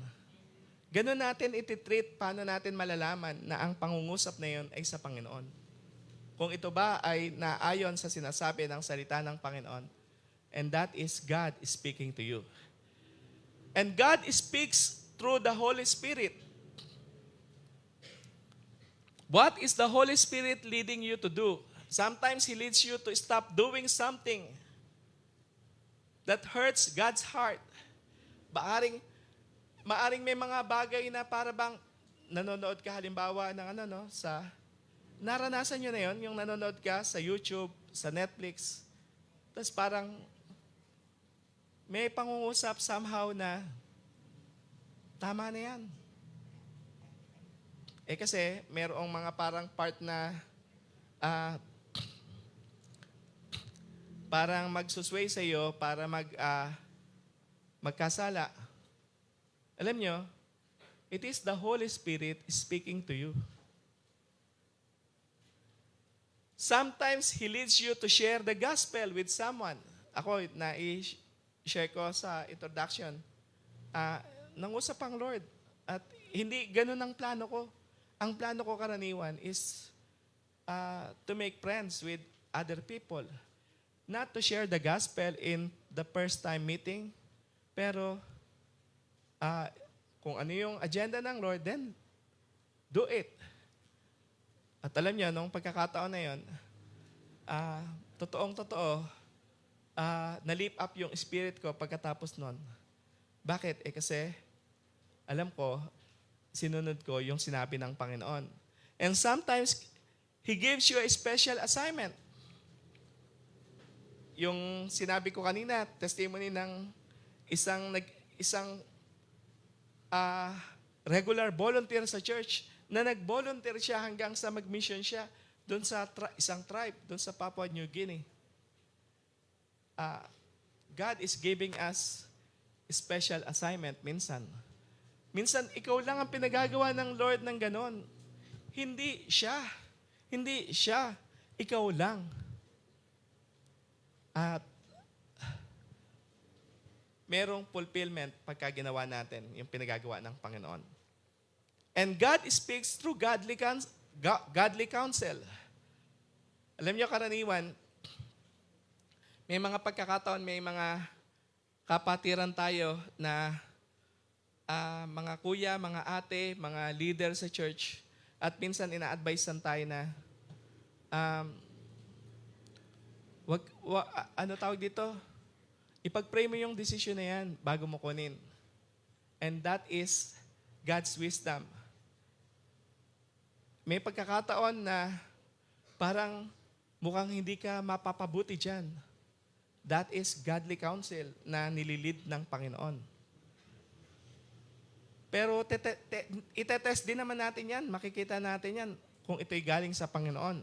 Ganun natin ititreat, paano natin malalaman na ang pangungusap na yun ay sa Panginoon. Kung ito ba ay naayon sa sinasabi ng salita ng Panginoon, and that is God speaking to you. And God speaks through the Holy Spirit. What is the Holy Spirit leading you to do? Sometimes He leads you to stop doing something that hurts God's heart. Maaring may mga bagay na para bang nanonood ka halimbawa ng naranasan nyo na yon, yung nanonood ka sa YouTube, sa Netflix, tapos parang may pangungusap somehow na tama na yan. Kasi merong mga parang part na parang magsusway sa iyo para magkasala. Alam nyo, it is the Holy Spirit speaking to you. Sometimes He leads you to share the gospel with someone. Ako, na-share ko sa introduction. Nangusap ang Lord. At hindi ganun ang plano ko. Ang plano ko karaniwan is to make friends with other people. Not to share the gospel in the first time meeting, pero kung ano yung agenda ng Lord, then do it. At alam niyo, nung pagkakataon na yun, totoong-totoo, na-lift up yung spirit ko pagkatapos nun. Bakit? Kasi alam ko, sinunod ko yung sinabi ng Panginoon. And sometimes, He gives you a special assignment. Yung sinabi ko kanina, testimony ng isang regular volunteer sa church na nag-volunteer siya hanggang sa mag-mission siya doon sa isang tribe, doon sa Papua New Guinea. God is giving us a special assignment minsan. Minsan, ikaw lang ang pinagagawa ng Lord ng ganon. Hindi siya. Hindi siya. Ikaw lang. At merong fulfillment pagka ginawa natin yung pinagagawa ng Panginoon. And God speaks through godly counsel. Alam niyo, karaniwan, may mga pagkakataon, may mga kapatiran tayo na mga kuya, mga ate, mga leader sa church, at minsan ina-advisean tayo na ano tawag dito? Ipag-pray mo yung decision na yan bago mo kunin. And that is God's wisdom. May pagkakataon na parang mukhang hindi ka mapapabuti dyan. That is godly counsel na nililid ng Panginoon. Pero itetest din naman natin yan. Makikita natin yan kung ito'y galing sa Panginoon.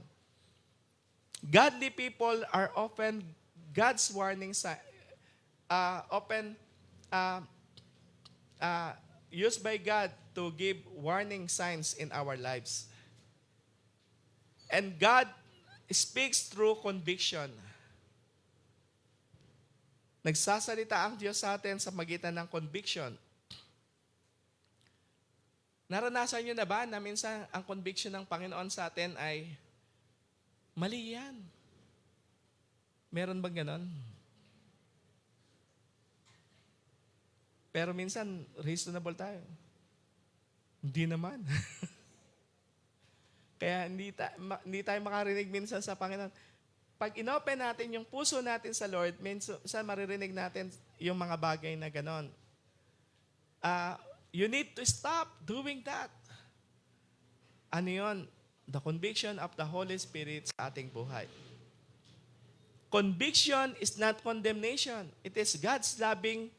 Godly people are often God's warning used by God to give warning signs in our lives. And God speaks through conviction. Nagsasalita ang Diyos sa atin sa magitan ng conviction. Naranasan nyo na ba na minsan ang conviction ng Panginoon sa atin ay mali yan? Meron bang ganon? Pero minsan, reasonable tayo. Hindi naman. Kaya hindi tayo makarinig minsan sa Panginoon. Pag inopen natin yung puso natin sa Lord, minsan maririnig natin yung mga bagay na ganon. You need to stop doing that. Ano yun? The conviction of the Holy Spirit sa ating buhay. Conviction is not condemnation. It is God's loving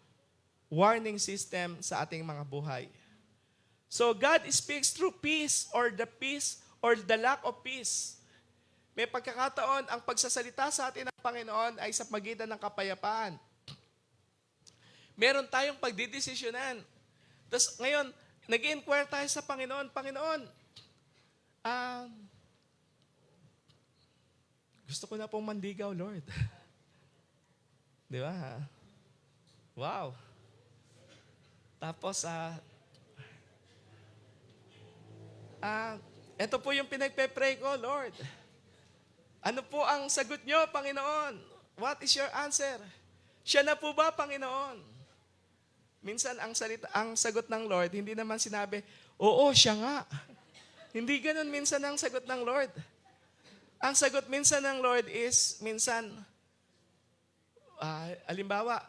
warning system sa ating mga buhay. So God speaks through peace or the lack of peace. May pagkakataon, ang pagsasalita sa atin ng Panginoon ay sa pagitan ng kapayapaan. Meron tayong pagdidesisyonan. Tapos ngayon, nag-inquire tayo sa Panginoon, Panginoon, gusto ko na pong mandigaw, Lord. Di ba? Wow. Tapos, ito po yung pinagpe-pray ko, Lord. Ano po ang sagot nyo, Panginoon? What is your answer? Siya na po ba, Panginoon? Minsan, ang sagot ng Lord, hindi naman sinabi, oo, siya nga. Hindi ganun minsan ang sagot ng Lord. Ang sagot minsan ng Lord is, minsan, alimbawa,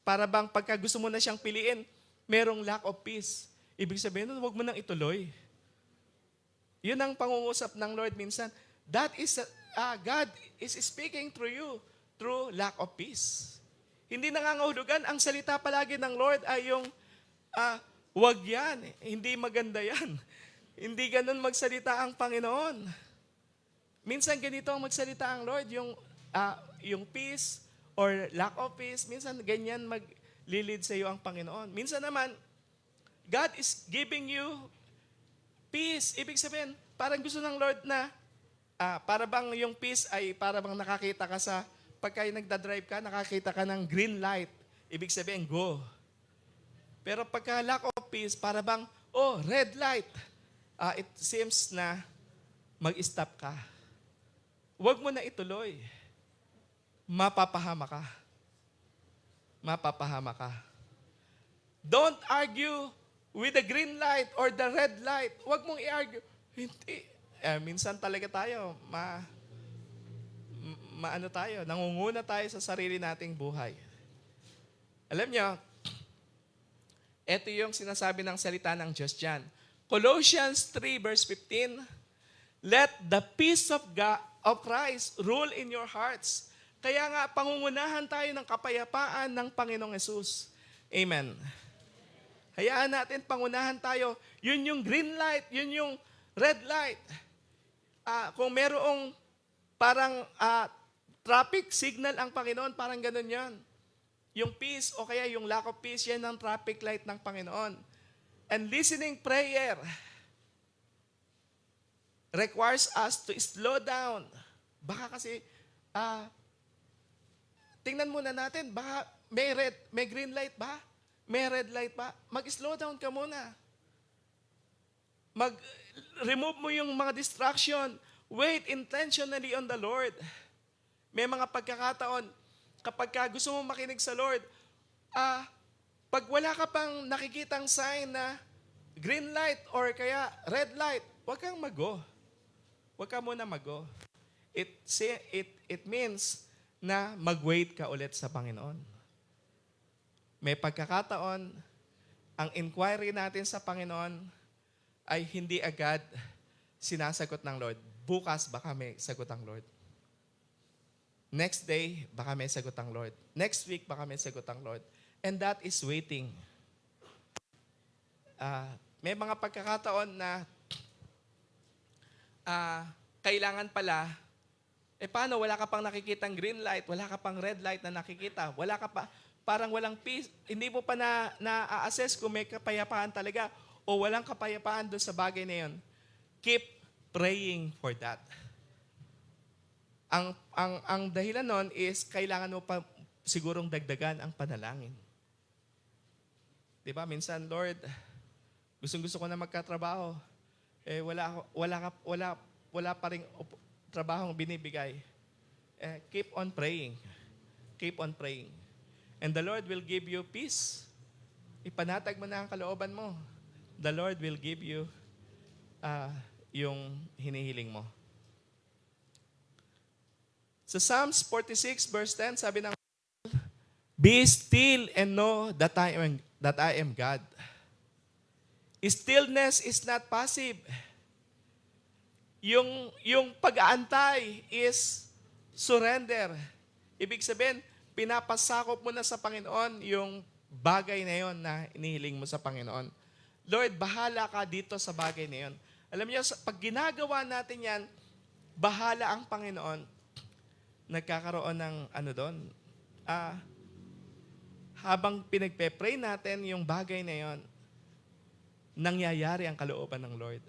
para bang pagka gusto mo na siyang piliin, merong lack of peace. Ibig sabihin nun, huwag mo nang ituloy. Yun ang pangungusap ng Lord minsan. That is, God is speaking through you, through lack of peace. Hindi nangangahulugan, ang salita palagi ng Lord ay yung, wag yan, hindi maganda yan. Hindi ganun magsalita ang Panginoon. Minsan ganito ang magsalita ang Lord, yung peace or lack of peace, minsan ganyan maglilid sa iyo ang Panginoon. Minsan naman, God is giving you peace. Ibig sabihin, parang gusto ng Lord na, para bang yung peace ay para bang nakakita ka sa, pagka nagdadrive ka, nakakita ka ng green light. Ibig sabihin, go. Pero pagka lack of peace, para bang, red light. It seems na mag-stop ka. Huwag mo na ituloy. Mapapahama ka. Mapapahama ka. Don't argue with the green light or the red light. Huwag mong i-argue. Hindi. Minsan talaga tayo, nangunguna tayo sa sarili nating buhay. Alam nyo, ito yung sinasabi ng salita ng Diyos dyan. Colossians 3 verse 15, let the peace of God, of Christ rule in your hearts. Kaya nga, pangungunahan tayo ng kapayapaan ng Panginoong Hesus. Amen. Hayaan natin, pangunahan tayo. Yun yung green light, yun yung red light. Kung merong parang traffic signal ang Panginoon, parang ganun yan. Yung peace o kaya yung lack of peace, yan ang traffic light ng Panginoon. And listening prayer requires us to slow down. Baka kasi, tingnan muna natin, baka may green light ba? May red light ba? Mag-slow down ka muna. Mag-remove mo yung mga distraction. Wait intentionally on the Lord. May mga pagkakataon, kapag gusto mo makinig sa Lord, pag wala ka pang nakikitang sign na green light or kaya red light, huwag kang mag-go. Huwag ka muna mag-go. It means na mag-wait ka ulit sa Panginoon. May pagkakataon, ang inquiry natin sa Panginoon ay hindi agad sinasagot ng Lord. Bukas, baka may sagot ang Lord. Next day, baka may sagot ang Lord. Next week, baka may sagot ang Lord. And that is waiting. May mga pagkakataon na kailangan pala, paano wala ka pang nakikitang green light, wala ka pang red light na nakikita, wala ka pa, parang walang peace, hindi mo pa na-assess kung may kapayapaan talaga o walang kapayapaan doon sa bagay na yun. Keep praying for that. Ang dahilan nun is kailangan mo pa sigurong dagdagan ang panalangin. Diba? Minsan, Lord, gustong-gusto ko na magkatrabaho. Wala pa ring trabahong binibigay. Keep on praying. Keep on praying. And the Lord will give you peace. Ipanatag mo na ang kalooban mo. The Lord will give you yung hinihiling mo. Sa Psalms 46 verse 10, sabi ng be still and know that I am God. Stillness is not passive. Yung pag-aantay is surrender. Ibig sabihin, pinapasakop mo na sa Panginoon yung bagay na yon na inihiling mo sa Panginoon. Lord, bahala ka dito sa bagay na yon. Alam niyo, pag ginagawa natin yan, bahala ang Panginoon. Nagkakaroon ng habang pinagpe-pray natin yung bagay na yon, nangyayari ang kalooban ng Lord.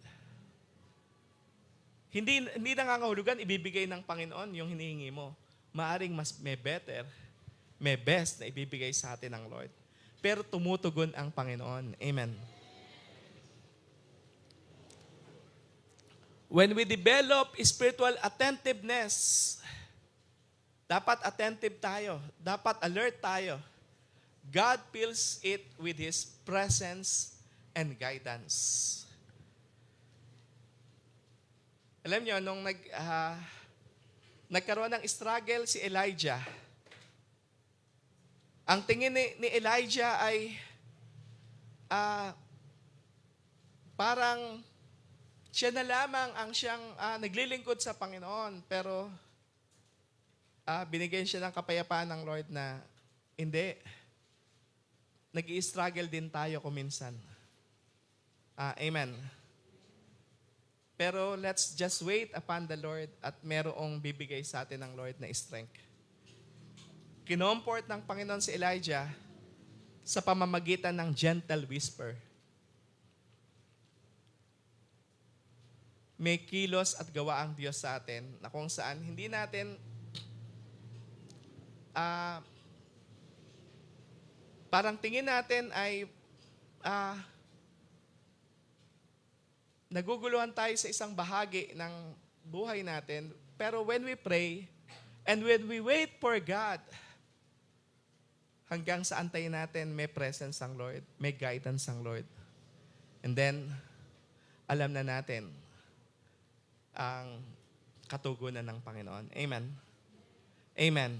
Hindi nangangahulugan ibibigay ng Panginoon yung hinihingi mo. Maaring mas may better, may best na ibibigay sa atin ng Lord. Pero tumutugon ang Panginoon. Amen. When we develop spiritual attentiveness, dapat attentive tayo. Dapat alert tayo. God fills it with His presence and guidance. Alam niyo, nung nagkaroon ng struggle si Elijah, ang tingin ni Elijah ay parang siya na lamang ang siyang naglilingkod sa Panginoon. Pero binigyan siya ng kapayapaan ng Lord na hindi. Nag-i-struggle din tayo kuminsan. Amen. Pero let's just wait upon the Lord at merong bibigay sa atin ng Lord na strength. Kinomport ng Panginoon si Elijah sa pamamagitan ng gentle whisper. May kilos at gawa ang Diyos sa atin na kung saan hindi natin parang tingin natin ay naguguluhan tayo sa isang bahagi ng buhay natin. Pero when we pray, and when we wait for God, hanggang sa antayin natin, may presence ang Lord, may guidance ang Lord. And then, alam na natin ang katugunan ng Panginoon. Amen. Amen.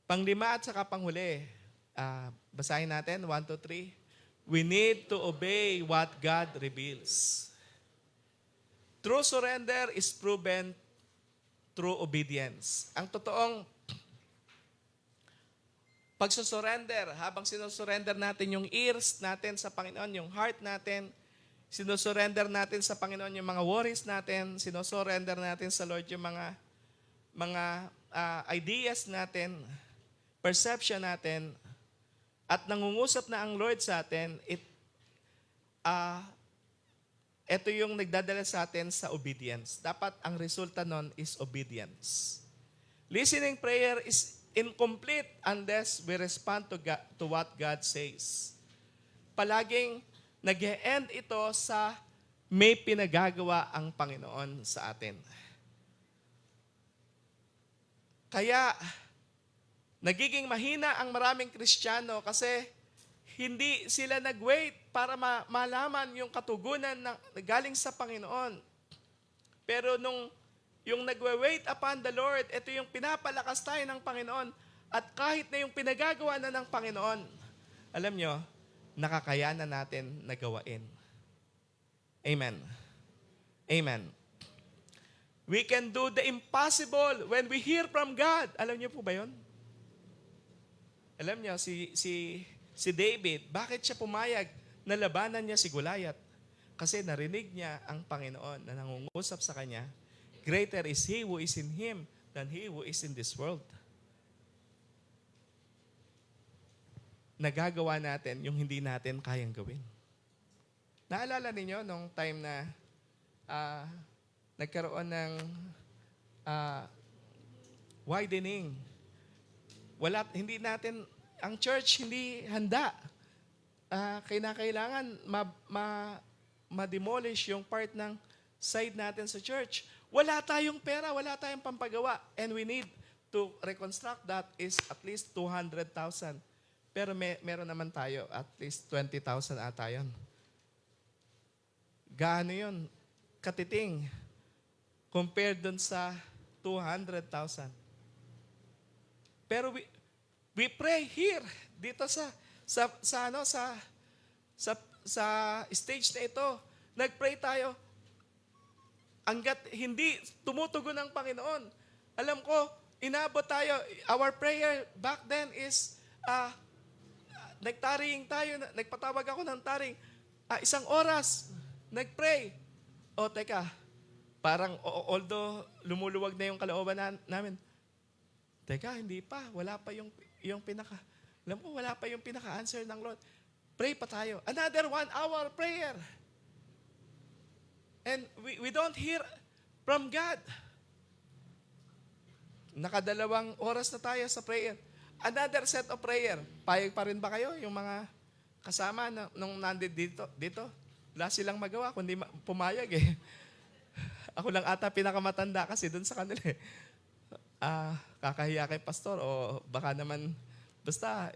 Panglima at saka panghuli, basahin natin, 1, 2, 3. We need to obey what God reveals. True surrender is proven through obedience. Ang totoong pagsusurrender, habang sinusurrender natin yung ears natin sa Panginoon, yung heart natin, sinusurrender natin sa Panginoon yung mga worries natin, sinusurrender natin sa Lord yung mga ideas natin, perception natin, at nangungusap na ang Lord sa atin, ito yung nagdadala sa atin sa obedience. Dapat ang resulta nun is obedience. Listening prayer is incomplete unless we respond to what God says. Palaging nag-e-end ito sa may pinagagawa ang Panginoon sa atin. Kaya, nagiging mahina ang maraming Kristiyano kasi hindi sila nag-wait para malaman yung katugunan na galing sa Panginoon. Pero yung nagwe-wait upon the Lord, ito yung pinapalakas tayo ng Panginoon. At kahit na yung pinagagawa na ng Panginoon, alam nyo, nakakayanan natin na gawain. Amen. Amen. We can do the impossible when we hear from God. Alam nyo po ba yun? Alam niyo, si David, bakit siya pumayag na labanan niya si Goliath? Kasi narinig niya ang Panginoon na nangungusap sa kanya, greater is He who is in him than he who is in this world. Nagagawa natin yung hindi natin kayang gawin. Naalala ninyo nung time na nagkaroon ng widening. Hindi natin, ang church hindi handa. Kailangan ma-demolish yung part ng side natin sa church. Wala tayong pera, wala tayong pampagawa. And we need to reconstruct that is at least 200,000. Pero meron naman tayo, at least 20,000 ata yun. Gaano yun? Katiting. Compared dun sa 200,000. Pero we pray here, dito sa stage na ito. Nagpray tayo. Hanggat hindi tumutugon ang Panginoon. Alam ko, inabot tayo. Our prayer back then is, nagtaring tayo, nagpatawag ako ng taring. 1 oras, nagpray. O teka, parang although lumuluwag na yung kalooban namin, teka, hindi pa. Wala pa yung pinaka, alam ko, wala pa yung pinaka-answer ng Lord. Pray pa tayo. Another 1 hour prayer. And we don't hear from God. Nakadalawang oras na tayo sa prayer. Another set of prayer. Payag pa rin ba kayo? Yung mga kasama nung nandito dito? Wala silang magawa, kundi pumayag eh. Ako lang ata pinakamatanda kasi dun sa kanila eh. Kakahiya kay pastor o baka naman, basta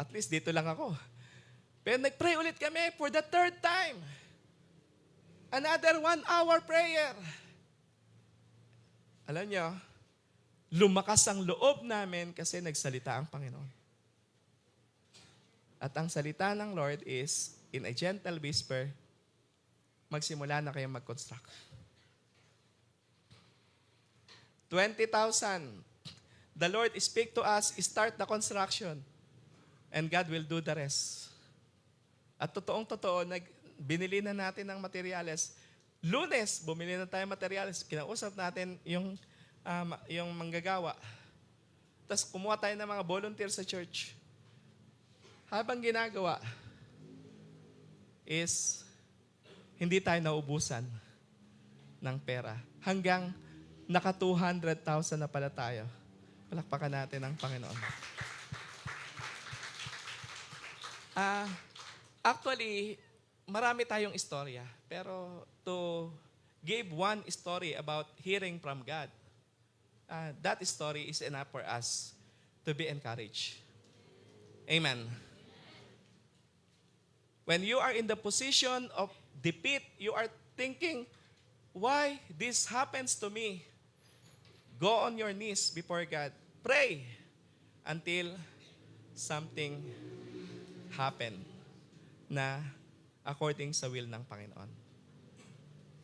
at least dito lang ako. Pero nag-pray ulit kami for the 3rd time. Another 1 hour prayer. Alam nyo, lumakas ang loob namin kasi nagsalita ang Panginoon. At ang salita ng Lord is, in a gentle whisper, magsimula na kayong mag-construct. 20,000. The Lord speak to us, start the construction. And God will do the rest. At totoong-totoo, binili na natin ng materyales. Lunes, bumili na tayo materyales. Kinausap natin yung manggagawa. Tapos kumuha tayo ng mga volunteer sa church. Habang ginagawa is hindi tayo naubusan ng pera. Hanggang naka 200,000 na pala tayo. Palakpakan natin ang Panginoon. Actually, marami tayong istorya. Pero to give one story about hearing from God, that story is enough for us to be encouraged. Amen. When you are in the position of defeat, you are thinking, why this happens to me? Go on your knees before God. Pray until something happen na according sa will ng Panginoon.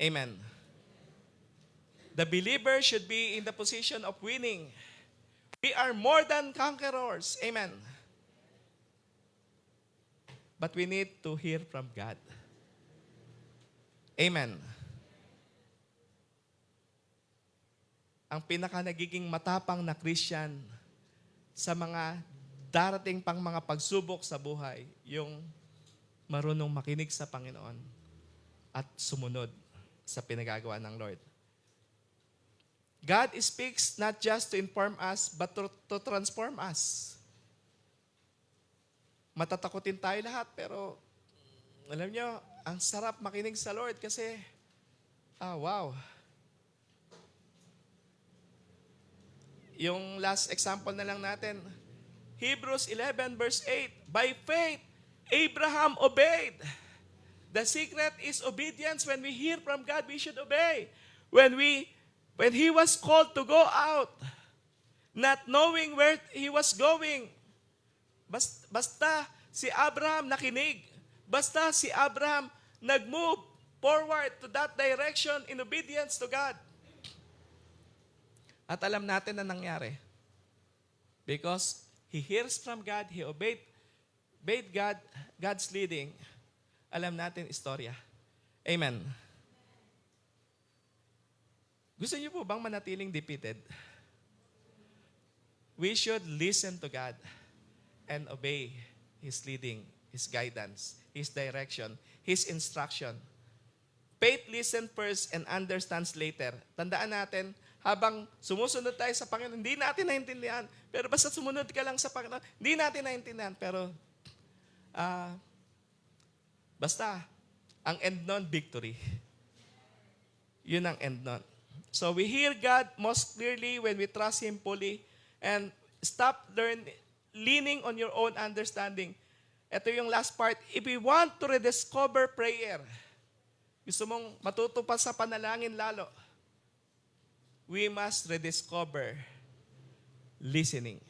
Amen. The believer should be in the position of winning. We are more than conquerors. Amen. But we need to hear from God. Amen. Ang pinaka nagiging matapang na Christian sa mga darating pang mga pagsubok sa buhay, yung marunong makinig sa Panginoon at sumunod sa pinagagawa ng Lord. God speaks not just to inform us, but to transform us. Matatakotin tayo lahat, pero alam nyo, ang sarap makinig sa Lord kasi, wow. Yung last example na lang natin, Hebrews 11 verse 8, by faith, Abraham obeyed. The secret is obedience. When we hear from God, we should obey. When he was called to go out, not knowing where he was going, basta si Abraham nakinig, basta si Abraham nag-move forward to that direction in obedience to God. At alam natin na nangyari. Because he hears from God, he obeyed God's leading. Alam natin istorya. Amen. Gusto niyo po bang manatiling defeated? We should listen to God and obey His leading, His guidance, His direction, His instruction. Faith listen first and understands later. Tandaan natin, habang sumusunod tayo sa Panginoon, hindi natin naintindihan. Pero basta sumunod ka lang sa Panginoon, hindi natin naintindihan. Pero, basta, ang end nun, victory. Yun ang end nun. So, we hear God most clearly when we trust Him fully and stop leaning on your own understanding. Ito yung last part. If we want to rediscover prayer, gusto mong matuto pa sa panalangin lalo, we must rediscover listening.